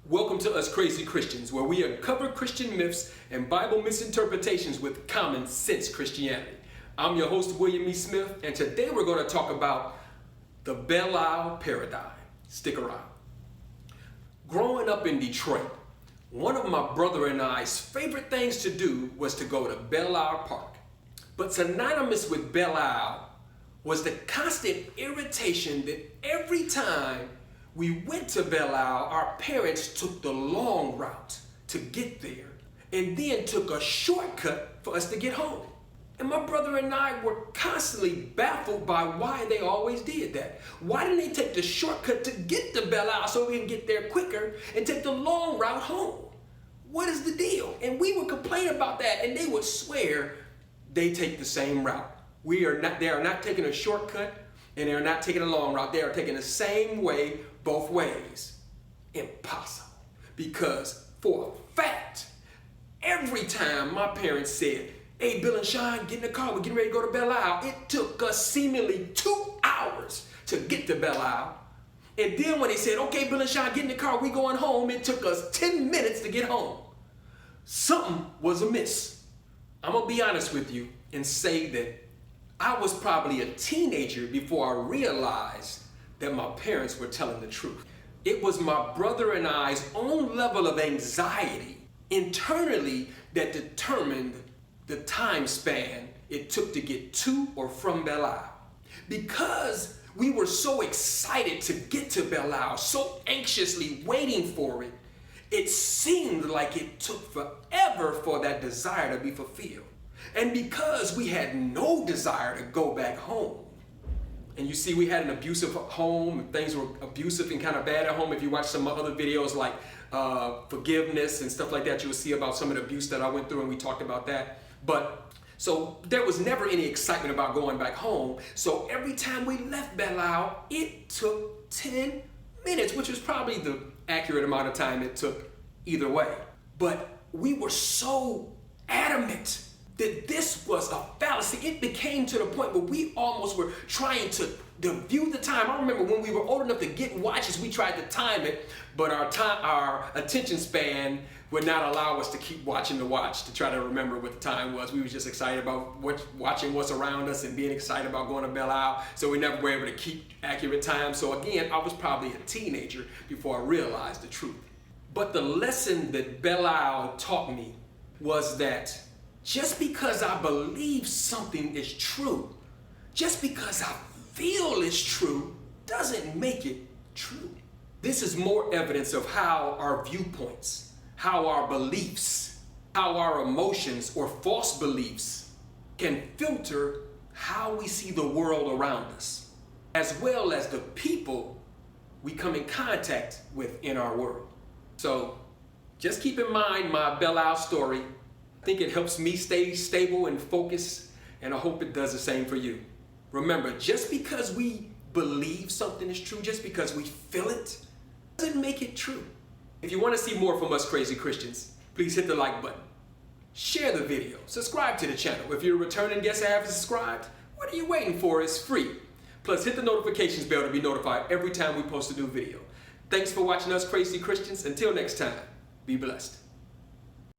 Welcome to Us Crazy Christians, where we uncover Christian myths and Bible misinterpretations with common sense Christianity. I'm your host, William E. Smith, and today we're going to talk about the Belle paradigm. Stick around. Growing up in Detroit, one of my brother and I's favorite things to do was to go to Belle Park. But synonymous with Belle was the constant irritation that every time we went to Belle, our parents took the long route to get there and then took a shortcut for us to get home. And my brother and I were constantly baffled by why they always did that. Why didn't they take the shortcut to get to Belle so we can get there quicker and take the long route home? What is the deal? And we would complain about that, and they would swear they take the same route. They are not taking a shortcut, and they are not taking a long route. They are taking the same way both ways. Impossible. Because for a fact, every time my parents said, "Hey, Bill and Sean, get in the car, we're getting ready to go to Belle," it took us seemingly 2 hours to get to Belle. And then when they said, "Okay, Bill and Sean, get in the car, we going home," it took us 10 minutes to get home. Something was amiss. I'm gonna be honest with you and say that I was probably a teenager before I realized that my parents were telling the truth. It was my brother and I's own level of anxiety internally that determined the time span it took to get to or from Belle. Because we were so excited to get to Belle, so anxiously waiting for it, it seemed like it took forever for that desire to be fulfilled. And because we had no desire to go back home, and you see we had an abusive home, things were abusive and kind of bad at home. If you watch some other videos like forgiveness and stuff like that, you'll see about some of the abuse that I went through, and we talked about that. But so there was never any excitement about going back home. So every time we left Belle, it took 10 minutes, which was probably the accurate amount of time it took either way. But we were so adamant that this was a fallacy. It became to the point where we almost were trying to view the time. I remember when we were old enough to get watches, we tried to time it, but our attention span would not allow us to keep watching the watch to try to remember what the time was. We were just excited about watching what's around us and being excited about going to Belle, so we never were able to keep accurate time. So again, I was probably a teenager before I realized the truth. But the lesson that Belle taught me was that just because I believe something is true, just because I feel it's true, doesn't make it true. This is more evidence of how our viewpoints, how our beliefs, how our emotions or false beliefs can filter how we see the world around us, as well as the people we come in contact with in our world. So just keep in mind my Belle story. I think it helps me stay stable and focused, and I hope it does the same for you. Remember, just because we believe something is true, just because we feel it, doesn't make it true. If you want to see more from Us Crazy Christians, please hit the like button. Share the video. Subscribe to the channel. If you're a returning guest and haven't subscribed, what are you waiting for? It's free. Plus, hit the notifications bell to be notified every time we post a new video. Thanks for watching Us Crazy Christians. Until next time, be blessed.